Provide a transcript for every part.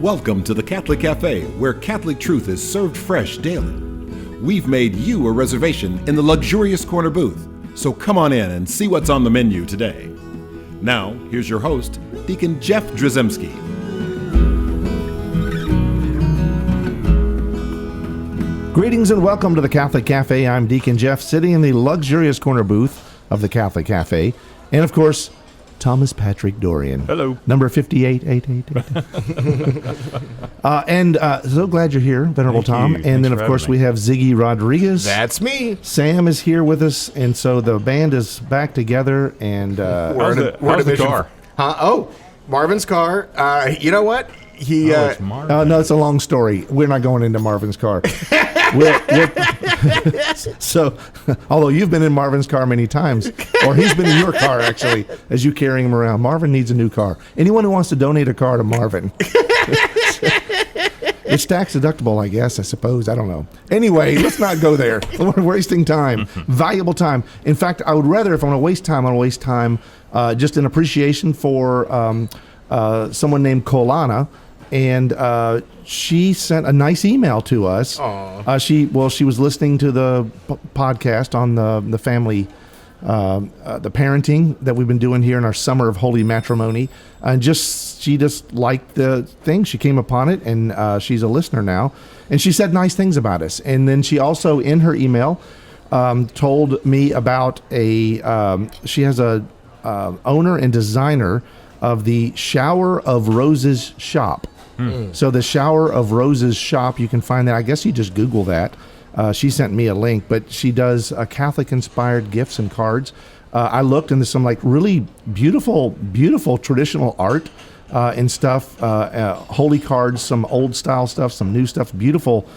Welcome to the Catholic Cafe, where Catholic truth is served fresh daily. We've made you a reservation in the luxurious corner booth, so come on in and see what's on the menu today. Now, here's your host, Deacon Jeff Drzymski. Greetings and welcome to the Catholic Cafe. I'm Deacon Jeff, sitting in the luxurious corner booth of the Catholic Cafe. And of course, Thomas Patrick Dorian. Hello. Number 588888. So glad you're here, Venerable Tom. Thank you. And then, Thanks of for course, having we me. have Ziggy Rodriguez. That's me. Sam is here with us. And so the band is back together. And How's the car? Oh, Marvin's car. You know what? He. It's Marvin. no, it's a long story. We're not going into Marvin's car. So, although you've been in Marvin's car many times, or he's been in your car, actually, as you carrying him around. Marvin needs a new car. Anyone who wants to donate a car to Marvin. It's tax deductible, I guess, I suppose. I don't know. Anyway, let's not go there. We're wasting time. Valuable time. In fact, I would rather, if I'm going to waste time, I'll waste time just in appreciation for someone named Kolana. And she sent a nice email to us. She was listening to the podcast on the family, the parenting that we've been doing here in our summer of holy matrimony, and she just liked the thing. She came upon it, and she's a listener now, and she said nice things about us. And then she also, in her email, told me about she has a owner and designer of the Shower of Roses shop. So the Shower of Roses shop, you can find that. I guess you just Google that. She sent me a link, but she does Catholic-inspired gifts and cards. I looked, and there's some like really beautiful traditional art and stuff, holy cards, some old-style stuff, some new stuff, beautiful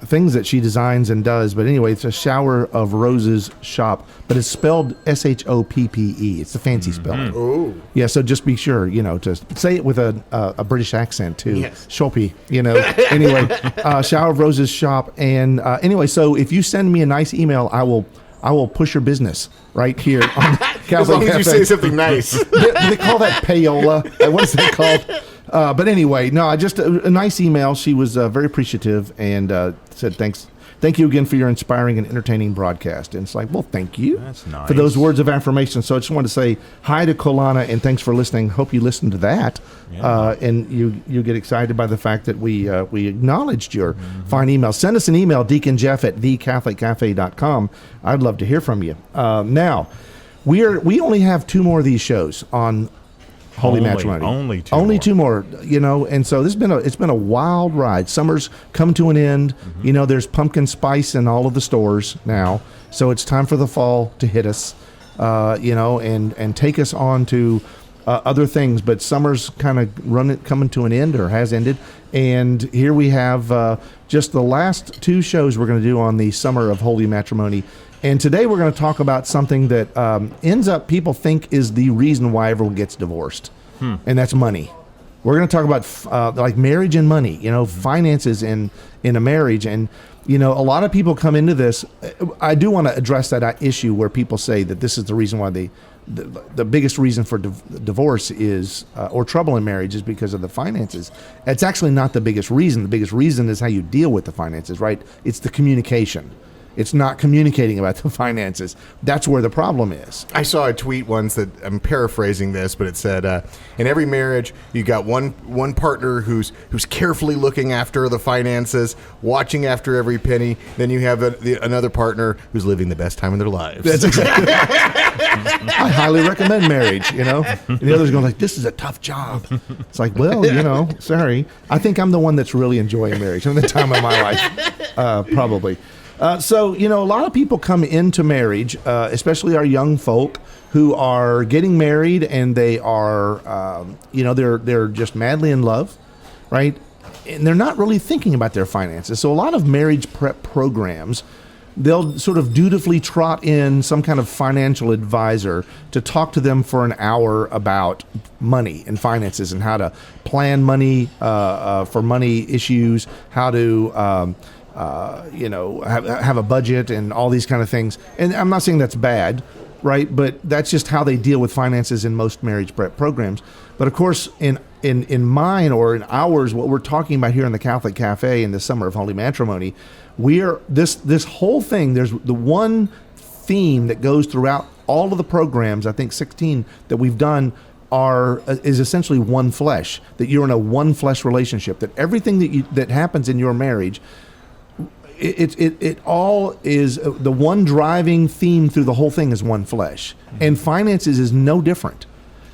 things that she designs and does. But anyway, it's a Shower of Roses shop, but it's spelled S-H-O-P-P-E. It's the fancy spelling. Oh. Yeah, so just be sure, to say it with a British accent too. Yes. Shoppy, Anyway, Shower of Roses shop. And anyway, so if you send me a nice email, I will push your business right here on Catholic As long as you Cafe. say something nice. They call that payola. What is that called? But anyway, no, just a nice email. She was very appreciative and said, thank you again for your inspiring and entertaining broadcast. And it's like, well, thank you That's nice. for those words of affirmation. So I just wanted to say hi to Kolana and thanks for listening. Hope you listened to that. Yeah. And you get excited by the fact that we acknowledged your fine email. Send us an email, deaconjeff@thecatholiccafe.com. I'd love to hear from you. Now, we only have two more of these shows on Holy Matrimony. Only two more, and so it's been a wild ride. Summer's come to an end. There's pumpkin spice in all of the stores now, so it's time for the fall to hit us, and take us on to other things. But summer's kind of coming to an end or has ended, and here we have just the last two shows we're going to do on the summer of holy matrimony. And today we're going to talk about something that ends up people think is the reason why everyone gets divorced, and that's money. We're going to talk about like marriage and money, finances in a marriage. And, a lot of people come into this. I do want to address that issue where people say that this is the reason why the biggest reason for divorce is or trouble in marriage is because of the finances. It's actually not the biggest reason. The biggest reason is how you deal with the finances, right? It's the communication. It's not communicating about the finances. That's where the problem is. I saw a tweet once that I'm paraphrasing this, but it said, in every marriage, you got one partner who's carefully looking after the finances, watching after every penny. Then you have another partner who's living the best time of their lives. That's exactly. I highly recommend marriage. And the other's going like, this is a tough job. It's like, well, sorry. I think I'm the one that's really enjoying marriage at the time of my life, probably. So, a lot of people come into marriage, especially our young folk who are getting married and they are, they're just madly in love, right? And they're not really thinking about their finances. So a lot of marriage prep programs, they'll sort of dutifully trot in some kind of financial advisor to talk to them for an hour about money and finances and how to plan money for money issues, how to have a budget and all these kind of things. And I'm not saying that's bad, right? But that's just how they deal with finances in most marriage prep programs. But of course, in mine or in ours, what we're talking about here in the Catholic Cafe in the Summer of Holy Matrimony, we are this whole thing. There's the one theme that goes throughout all of the programs. I think 16 that we've done is essentially one flesh. That you're in a one flesh relationship. That everything that happens in your marriage, it all is the one driving theme through the whole thing is one flesh, and finances is no different.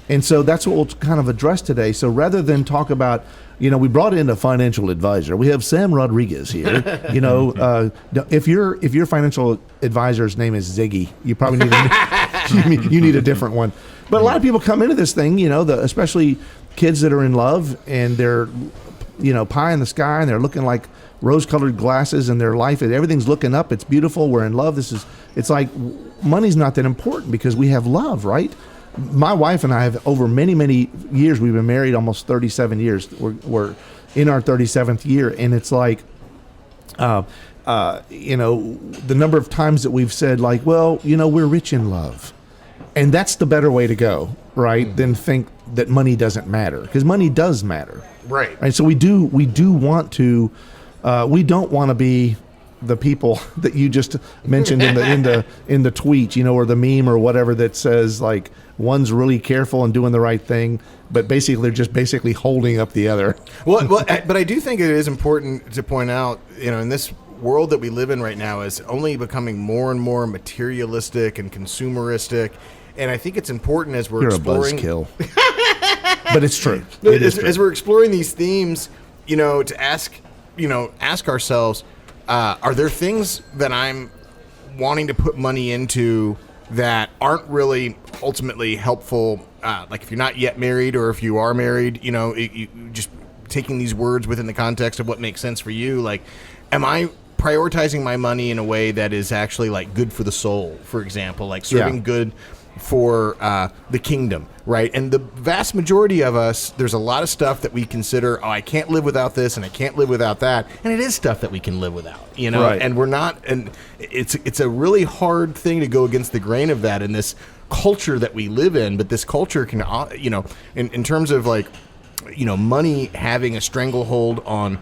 And so that's what we'll kind of address today. So rather than talk about, we brought in a financial advisor. We have Sam Rodriguez here. If your financial advisor's name is Ziggy, you probably need you need a different one. But a lot of people come into this thing, especially kids that are in love and they're, pie in the sky and they're looking like rose-colored glasses and their life, everything's looking up. It's beautiful. We're in love. It's like money's not that important because we have love, right? My wife and I have, over many, many years, we've been married almost 37 years. We're in our 37th year, and it's like, the number of times that we've said, like, well, we're rich in love. And that's the better way to go, right? Than think that money doesn't matter, because money does matter. Right. And so we do want to, we don't want to be the people that you just mentioned in the tweet, or the meme or whatever that says like one's really careful and doing the right thing, but basically they're just basically holding up the other. Well, but I do think it is important to point out, in this world that we live in right now is only becoming more and more materialistic and consumeristic, and I think it's important as we're exploring. You're a buzzkill. But it's true. As we're exploring these themes, to ask ourselves, are there things that I'm wanting to put money into that aren't really ultimately helpful? Like if you're not yet married, or if you are married, you just taking these words within the context of what makes sense for you. Like, am I prioritizing my money in a way that is actually like good for the soul, for example, like serving good for the kingdom, right? And the vast majority of us, there's a lot of stuff that we consider, I can't live without this and I can't live without that. And it is stuff that we can live without, Right. And we're not, and it's a really hard thing to go against the grain of that in this culture that we live in. But this culture can, in terms of like, money having a stranglehold on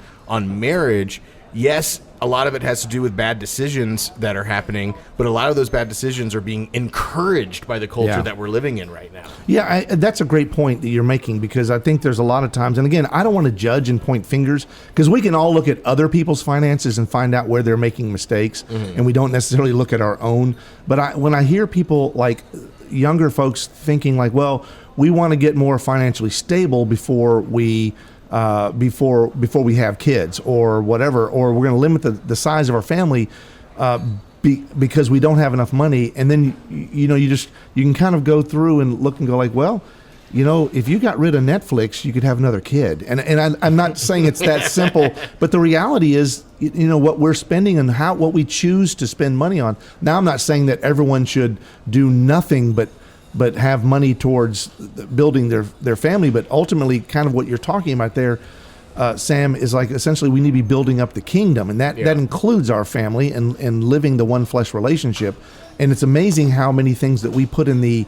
marriage, yes, a lot of it has to do with bad decisions that are happening, but a lot of those bad decisions are being encouraged by the culture that we're living in right now. Yeah, that's a great point that you're making, because I think there's a lot of times, and again, I don't want to judge and point fingers, because we can all look at other people's finances and find out where they're making mistakes, and we don't necessarily look at our own. But when I hear people like younger folks thinking like, well, we want to get more financially stable before we have kids or whatever, or we're going to limit the size of our family because we don't have enough money. And then you can kind of go through and look and go like, well, if you got rid of Netflix, you could have another kid. And I'm not saying it's that simple, but the reality is, what we're spending and what we choose to spend money on. Now, I'm not saying that everyone should do nothing but have money towards building their family. But ultimately, kind of what you're talking about there, Sam, is like essentially we need to be building up the kingdom. And that includes our family and living the one flesh relationship. And it's amazing how many things that we put in the,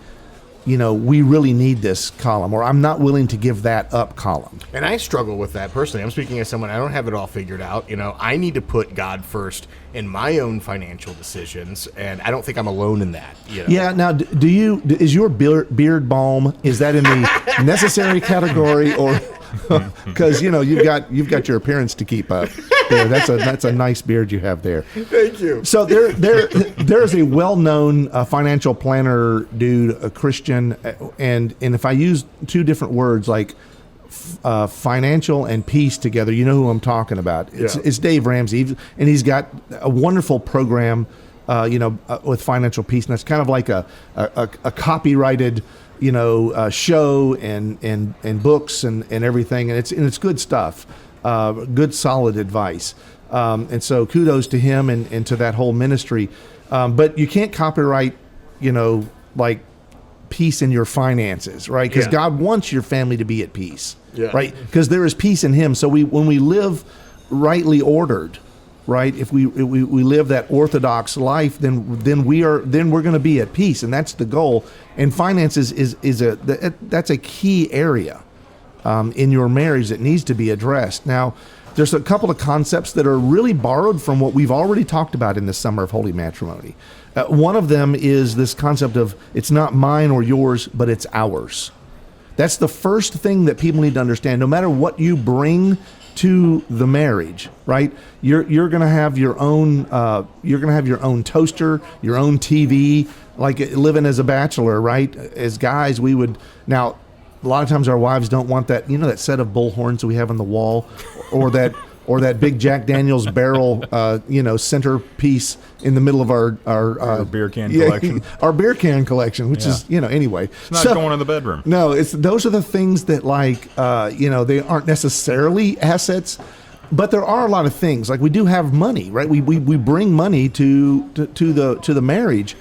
we really need this column, or I'm not willing to give that up column. And I struggle with that personally. I'm speaking as someone, I don't have it all figured out. I need to put God first in my own financial decisions, and I don't think I'm alone in that. Yeah. Now, is your beard balm, is that in the necessary category, or because you've got your appearance to keep up? There, that's a nice beard you have there. Thank you. So there is a well-known financial planner dude, a Christian, and if I use two different words like financial and peace together, you know who I'm talking about. It's Dave Ramsey, and he's got a wonderful program, with financial peace, and it's kind of like a copyrighted, show and books and everything, and it's good stuff. Good, solid advice. And so kudos to him and to that whole ministry. But you can't copyright, like peace in your finances, right? Because God wants your family to be at peace, right? Because there is peace in him. So when we live rightly ordered, right? If we live that orthodox life, then we're going to be at peace, and that's the goal. And finances that's a key area in your marriage that needs to be addressed. Now, there's a couple of concepts that are really borrowed from what we've already talked about in the Summer of Holy Matrimony. One of them is this concept of it's not mine or yours, but it's ours. That's the first thing that people need to understand. No matter what you bring to the marriage, right? You're going to have your own. You're going to have your own toaster, your own TV. Like living as a bachelor, right? As guys, we would now. A lot of times our wives don't want that, that set of bullhorns that we have on the wall, or that big Jack Daniels barrel, centerpiece in the middle of our beer can collection. Our beer can collection, which is, anyway. It's not going in the bedroom. No, those are the things that they aren't necessarily assets, but there are a lot of things. Like we do have money, right? We bring money to the marriage,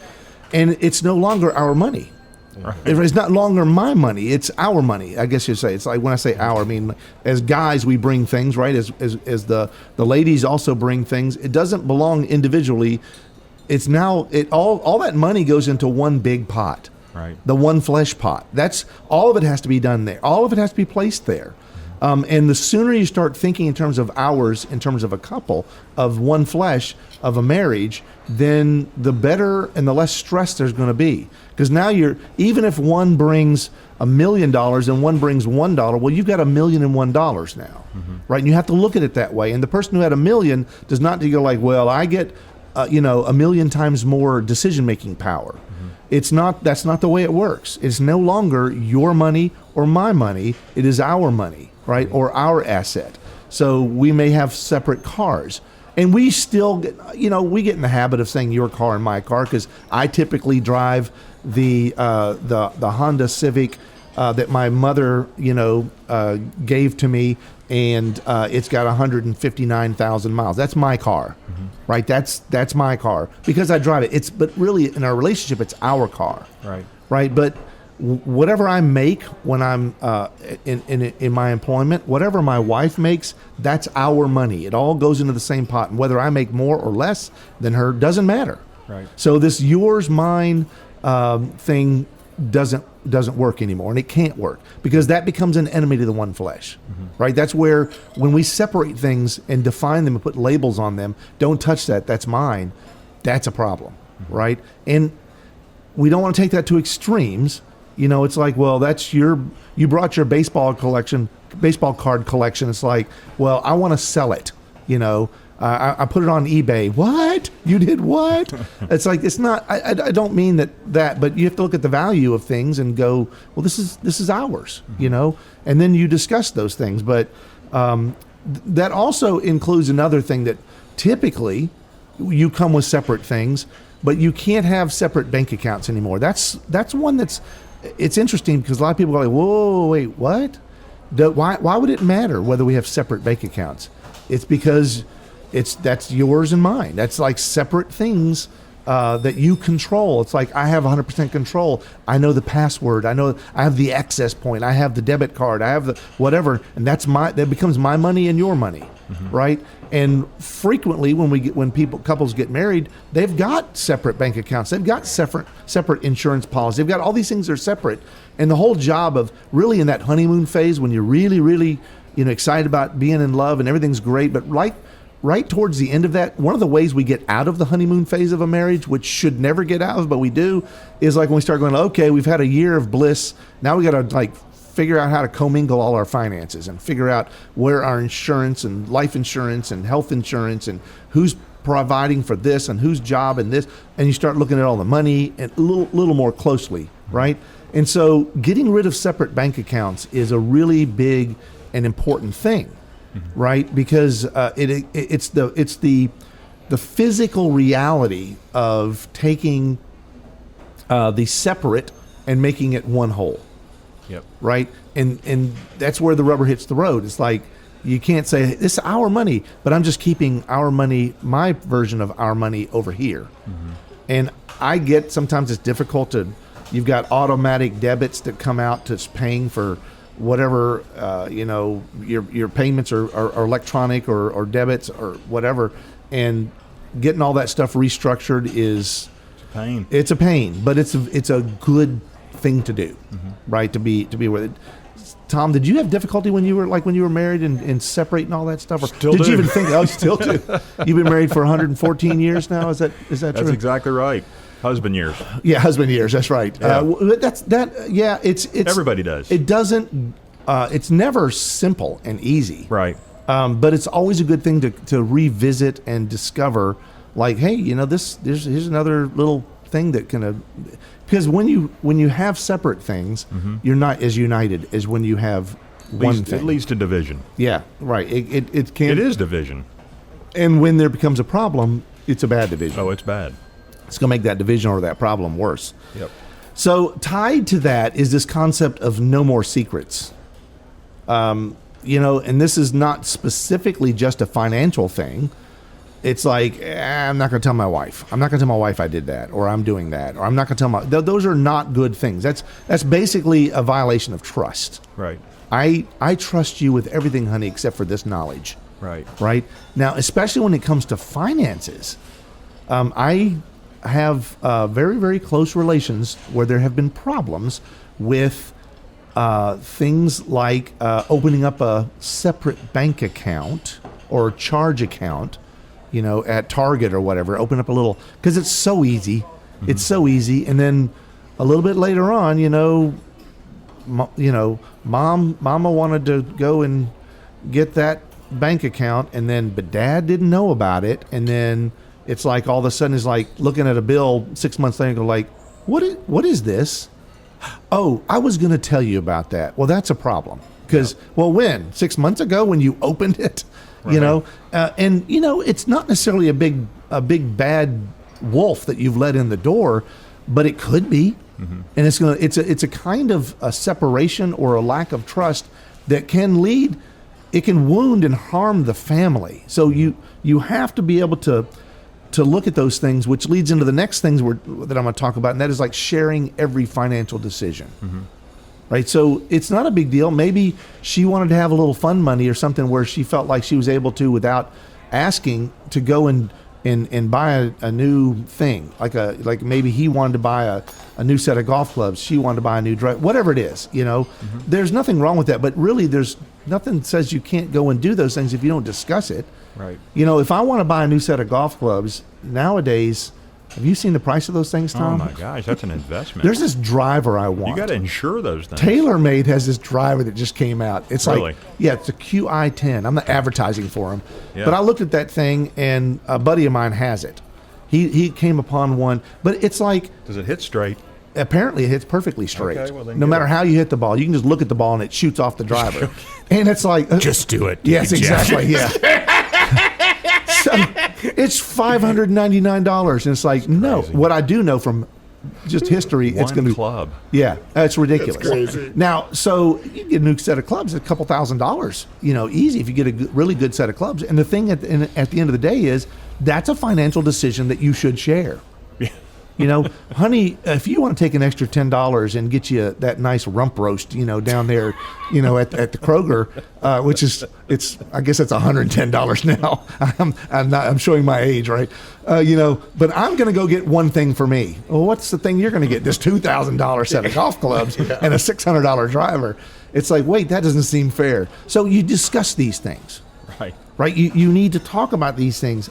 and it's no longer our money. Right. It's not longer my money; it's our money. I guess you'd say. It's like when I say our, I mean as guys we bring things, right? As the ladies also bring things. It doesn't belong individually. It's now all that money goes into one big pot, right? The one flesh pot. That's all of it has to be done there. All of it has to be placed there. And the sooner you start thinking in terms of ours, in terms of a couple, of one flesh, of a marriage, then the better and the less stress there's going to be. Because now even if one brings $1 million and one brings $1, well, you've got $1,000,001 now, right? And you have to look at it that way. And the person who had $1 million does not go like, well, I get, 1 million times more decision-making power. That's not the way it works. It's no longer your money or my money. It is our money, right? Or our asset. So we may have separate cars. And we still get, we get in the habit of saying your car and my car, because I typically drive the Honda Civic that my mother, gave to me, and it's got 159,000 miles. That's my car, right? That's my car because I drive it. But really, in our relationship, it's our car, right? But whatever I make when I'm in my employment, whatever my wife makes, that's our money. It all goes into the same pot, and whether I make more or less than her doesn't matter. Right. So this yours, mine thing doesn't work anymore, and it can't work because that becomes an enemy to the one flesh, right? That's where when we separate things and define them and put labels on them, don't touch that, that's mine, that's a problem, right? And we don't want to take that to extremes. It's like, well, you brought your baseball card collection. It's like, well, I want to sell it, I put it on eBay. What? You did what? It's like, it's not, I don't mean that, but you have to look at the value of things and go, well, this is ours, and then you discuss those things. But that also includes another thing that typically you come with separate things, but you can't have separate bank accounts anymore. That's one it's interesting because a lot of people go like, whoa, wait, what? Why would it matter whether we have separate bank accounts? It's because that's yours and mine. That's like separate things that you control. It's like I have 100% control. I know the password. I have the access point. I have the debit card. I have the whatever, and that becomes my money and your money, right? And frequently, when couples get married, they've got separate bank accounts. They've got separate insurance policies. They've got all these things that are separate. And the whole job of really in that honeymoon phase, when you're really, really, excited about being in love and everything's great, but right towards the end of that, one of the ways we get out of the honeymoon phase of a marriage, which should never get out of, but we do, is like when we start going, okay, we've had a year of bliss. Now we got to figure out how to commingle all our finances and figure out where our insurance and life insurance and health insurance and who's providing for this and whose job and this. And you start looking at all the money and a little more closely, right? And so getting rid of separate bank accounts is a really big and important thing. Right, because it's the physical reality of taking the separate and making it one whole. Yep. Right, and that's where the rubber hits the road. It's like you can't say this is our money, but I'm just keeping our money, my version of our money, over here. And I get sometimes it's difficult to. You've got automatic debits that come out to paying for whatever, your payments are electronic or debits or whatever. and getting all that stuff restructured is Pain. it's a pain, but it's a good thing to do, right? To be with it. Tom, did you have difficulty when you were married and separating all that stuff? Or Still did do. you even think? Oh, still do. You've been married for 114 years now. Is that true? That's exactly right. Husband years. Yeah, husband years. That's right. Yeah. Yeah, it's Everybody does. It doesn't. It's never simple and easy. Right. But it's always a good thing to revisit and discover. Like, hey, here's another little thing that can. Because when you have separate things, you're not as united as when you have one thing. It leads to division. Yeah, right. It can. It is division. And when there becomes a problem, it's a bad division. Oh, it's bad. It's going to make that division or that problem worse. Yep. So tied to that is this concept of no more secrets. And this is not specifically just a financial thing. It's like, I'm not going to tell my wife. I'm not going to tell my wife I did that, or I'm doing that, or I'm not going to tell my. Those are not good things. That's basically a violation of trust. Right. I trust you with everything, honey, except for this knowledge. Right. Right now, especially when it comes to finances, I have very, very close relations where there have been problems with things like opening up a separate bank account or charge account, at Target or whatever. Open up a little, because it's so easy. It's so easy, and then a little bit later on, Mama wanted to go and get that bank account, but Dad didn't know about it, and then it's like all of a sudden it's like looking at a bill 6 months later and go like, what is this? Oh, I was going to tell you about that. Well, that's a problem because when 6 months ago when you opened it, Right. It's not necessarily a big bad wolf that you've let in the door, but it could be, and it's a kind of a separation or a lack of trust that can lead. It can wound and harm the family. So you have to be able to look at those things, which leads into the next things that I'm going to talk about, and that is like sharing every financial decision. Right? So it's not a big deal. Maybe she wanted to have a little fun money or something where she felt like she was able to, without asking, to go and buy a new thing. Like maybe he wanted to buy a new set of golf clubs. She wanted to buy a new drive, whatever it is, There's nothing wrong with that, but really there's nothing says you can't go and do those things if you don't discuss it. Right. If I want to buy a new set of golf clubs nowadays, have you seen the price of those things, Tom? Oh my gosh, that's an investment. There's this driver I want. You got to insure those things. TaylorMade has this driver that just came out. It's Really? it's a QI10. I'm not advertising for him, Yeah. but I looked at that thing, and a buddy of mine has it. He came upon one, but it's like, Does it hit straight? apparently it hits perfectly straight. Okay, well, then no get matter it. how you hit the ball, you can just look at the ball and it shoots off the driver. And it's like, Just do it. yes, Deacon Jeff. exactly, yeah. So it's $599, and it's like, no. crazy. What I do know from just history, it's going to be club. Yeah, that's ridiculous. That's crazy. Now, so you get a new set of clubs, a couple $1,000s, easy if you get a really good set of clubs. And the thing at the end of the day is that's a financial decision that you should share. Honey, if you want to take an extra $10 and get you that nice rump roast, down there, at the Kroger, which is, I guess that's $110 now. I'm showing my age, right? But I'm going to go get one thing for me. Well, what's the thing you're going to get? This $2,000 set of golf clubs and a $600 driver. It's like, wait, that doesn't seem fair. So you discuss these things, right? You need to talk about these things.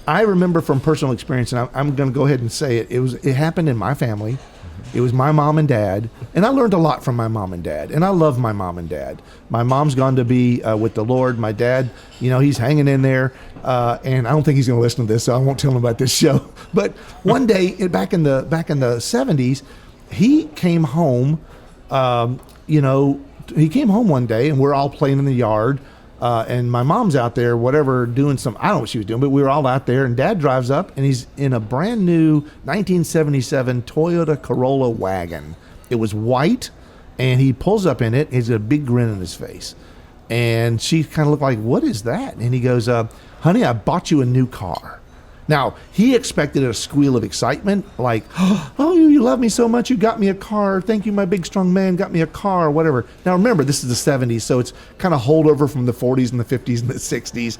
I remember from personal experience, and I'm going to go ahead and say it. It happened in my family. It was my mom and dad, and I learned a lot from my mom and dad, and I love my mom and dad. My mom's gone to be with the Lord. My dad, he's hanging in there, and I don't think he's going to listen to this, so I won't tell him about this show. But one day, back in the 70s, he came home. He came home one day, and we're all playing in the yard. And my mom's out there, doing I don't know what she was doing, but we were all out there, and Dad drives up, and he's in a brand new 1977 Toyota Corolla wagon. It was white, and he pulls up in it. He's got a big grin on his face. And she kind of looked like, what is that? And he goes, honey, I bought you a new car. Now, he expected a squeal of excitement, like, oh, you love me so much, you got me a car. Thank you, my big, strong man, got me a car, whatever. Now, remember, this is the 70s, so it's kind of holdover from the 40s and the 50s and the 60s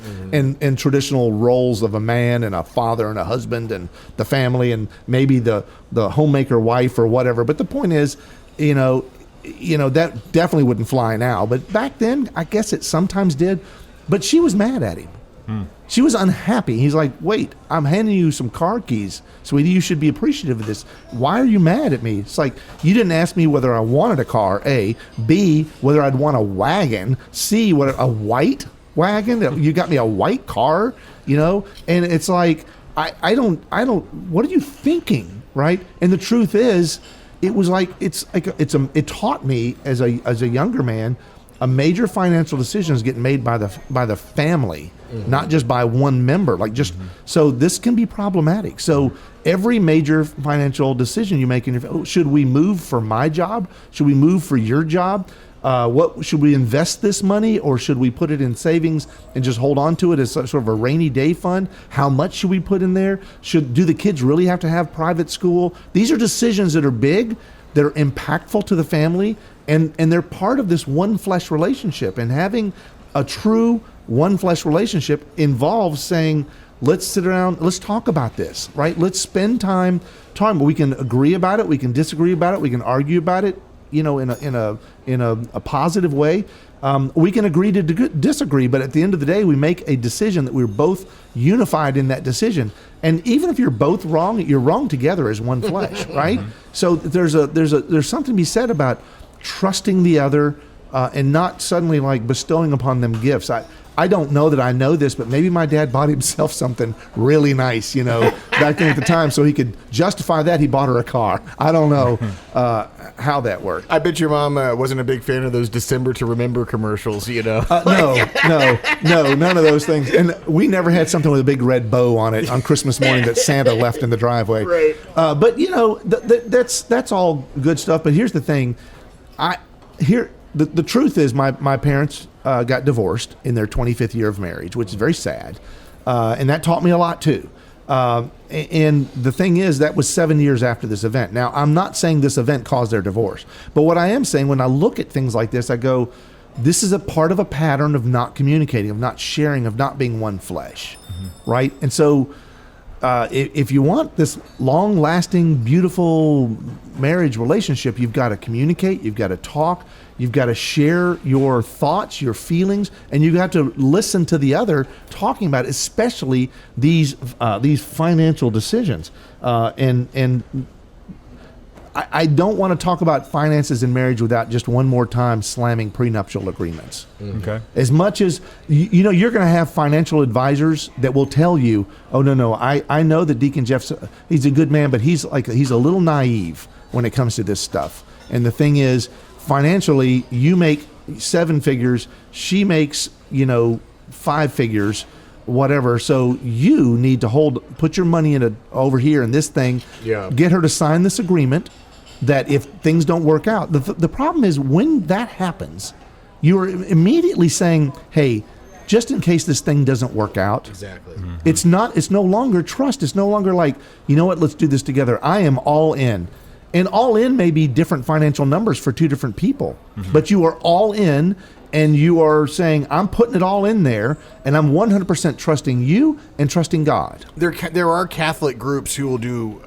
and traditional roles of a man and a father and a husband and the family and maybe the homemaker wife or whatever. But the point is, that definitely wouldn't fly now. But back then, I guess it sometimes did. But she was mad at him. She was unhappy. He's like, wait, I'm handing you some car keys. Sweetie, you should be appreciative of this. Why are you mad at me? It's like, you didn't ask me whether I wanted a car, A. B, whether I'd want a wagon. C, what a white wagon? You got me a white car, And it's like, I don't, what are you thinking, right? And the truth is, it was like, it taught me as a younger man, a major financial decision is getting made by the family, not just by one member. So this can be problematic. So every major financial decision you make in your, should we move for my job? Should we move for your job? What should we invest this money, or should we put it in savings and just hold on to it as sort of a rainy day fund? How much should we put in there? Do the kids really have to have private school? These are decisions that are big, that are impactful to the family, and they're part of this one flesh relationship. And having a true one flesh relationship involves saying, let's sit around, let's talk about this, right? Let's spend time. We can agree about it, we can disagree about it, we can argue about it, in a positive way. We can agree to disagree, but at the end of the day, we make a decision that we're both unified in that decision. And even if you're both wrong, you're wrong together as one flesh, right? So there's something to be said about trusting the other and not suddenly like bestowing upon them gifts. I don't know that I know this, but maybe my dad bought himself something really nice, back then at the time, so he could justify that he bought her a car. I don't know how that worked. I bet your mom wasn't a big fan of those December to Remember commercials, No, none of those things. And we never had something with a big red bow on it on Christmas morning that Santa left in the driveway. Right. But that's all good stuff. But here's the thing, the truth is my parents got divorced in their 25th year of marriage, which is very sad. And that taught me a lot too. And the thing is, that was 7 years after this event. Now, I'm not saying this event caused their divorce, but what I am saying, when I look at things like this, I go, this is a part of a pattern of not communicating, of not sharing, of not being one flesh, right? And so if you want this long-lasting, beautiful marriage relationship, you've got to communicate, you've got to talk, you've got to share your thoughts, your feelings, and you've got to listen to the other talking about, especially these financial decisions. And I don't want to talk about finances in marriage without just one more time slamming prenuptial agreements. Okay. As much as, you're going to have financial advisors that will tell you, oh, no, I know that Deacon Jeff, he's a good man, but he's a little naive when it comes to this stuff. And the thing is, financially, you make 7 figures, she makes, 5 figures, whatever. So you need to put your money over here in this thing, get her to sign this agreement that if things don't work out, the problem is when that happens, you are immediately saying, hey, just in case this thing doesn't work out. Exactly. It's no longer trust. It's no longer like, you know what, let's do this together. I am all in. And all in may be different financial numbers for 2 different people, but you are all in, and you are saying, I'm putting it all in there, and I'm 100% trusting you and trusting God. There are Catholic groups who will do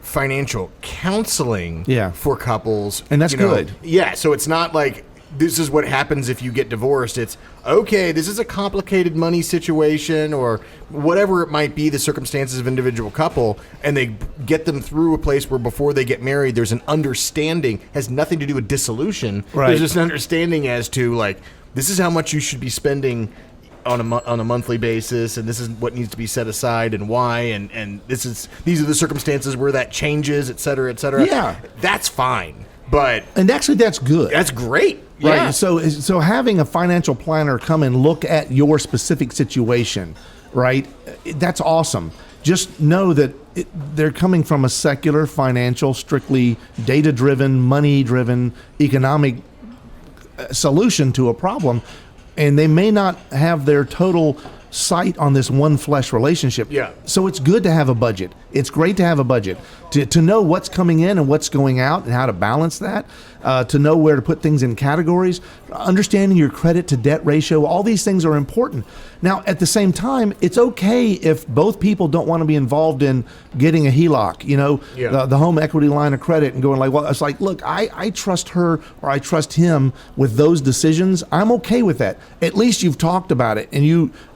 financial counseling for couples. And that's good. Yeah, so it's not like this is what happens if you get divorced. It's, okay, this is a complicated money situation or whatever it might be, the circumstances of individual couple, and they get them through a place where before they get married, there's an understanding, has nothing to do with dissolution. Right. There's just an understanding as to, like, this is how much you should be spending on a monthly basis, and this is what needs to be set aside and why, and these are the circumstances where that changes, et cetera, et cetera. Yeah. That's fine. And actually, that's good. That's great. Right. Yeah. So having a financial planner come and look at your specific situation, right? That's awesome. Just know that they're coming from a secular, financial, strictly data-driven, money-driven, economic solution to a problem, and they may not have their total sight on this one flesh relationship. Yeah. So it's good to have a budget. It's great to have a budget, to know what's coming in and what's going out and how to balance that, to know where to put things in categories, understanding your credit to debt ratio. All these things are important. Now, at the same time, it's okay if both people don't want to be involved in getting a HELOC, the home equity line of credit, and going like, well, it's like, look, I trust her or I trust him with those decisions. I'm okay with that. At least you've talked about it, and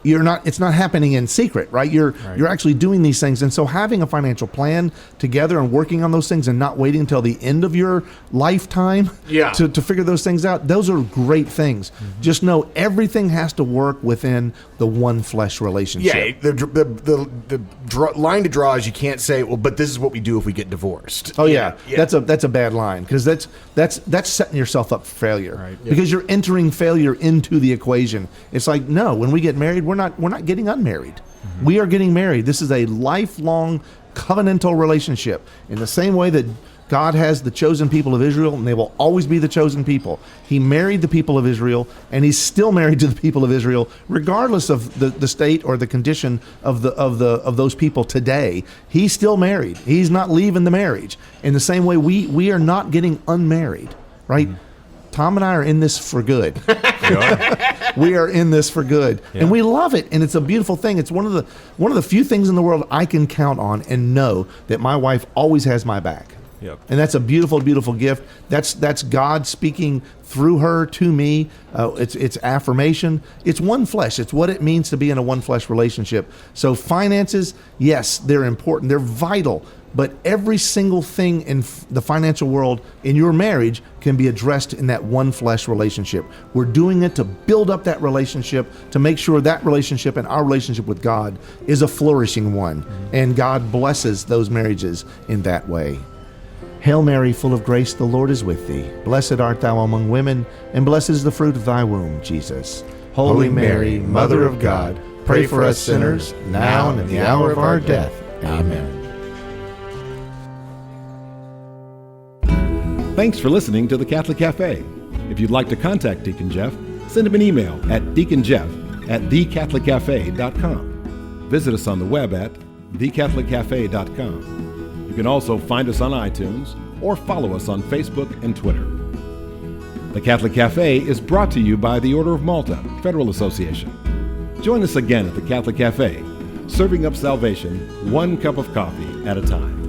you're not, it's not happening in secret, right? You're actually doing these things. And so having a financial plan together and working on those things and not waiting until the end of your lifetime to figure those things out, those are great things. Mm-hmm. Just know everything has to work within the one flesh relationship. Yeah, the line to draw is you can't say, well, but this is what we do if we get divorced. Oh yeah. That's a bad line, because that's setting yourself up for failure, right? Because you're entering failure into the equation. It's like, no, when we get married, we're not getting unmarried. Mm-hmm. We are getting married. This is a lifelong covenantal relationship, in the same way that God has the chosen people of Israel, and they will always be the chosen people. He married the people of Israel, and he's still married to the people of Israel, regardless of the state or the condition of those people today. He's still married. He's not leaving the marriage. In the same way, we are not getting unmarried, right? Mm-hmm. Tom and I are in this for good. We are in this for good, and we love it, and it's a beautiful thing. It's one of the few things in the world I can count on and know that my wife always has my back. Yep. And that's a beautiful, beautiful gift. That's God speaking through her to me. It's affirmation. It's one flesh. It's what it means to be in a one flesh relationship. So finances, yes, they're important. They're vital. But every single thing in the financial world in your marriage can be addressed in that one flesh relationship. We're doing it to build up that relationship, to make sure that relationship and our relationship with God is a flourishing one. Mm-hmm. And God blesses those marriages in that way. Hail Mary, full of grace, the Lord is with thee. Blessed art thou among women, and blessed is the fruit of thy womb, Jesus. Holy Mary, Mother of God, pray for us sinners, now and in the hour of our death. Amen. Thanks for listening to the Catholic Cafe. If you'd like to contact Deacon Jeff, send him an email at deaconjeff@thecatholiccafe.com. Visit us on the web at thecatholiccafe.com. You can also find us on iTunes or follow us on Facebook and Twitter. The Catholic Cafe is brought to you by the Order of Malta Federal Association. Join us again at the Catholic Cafe, serving up salvation one cup of coffee at a time.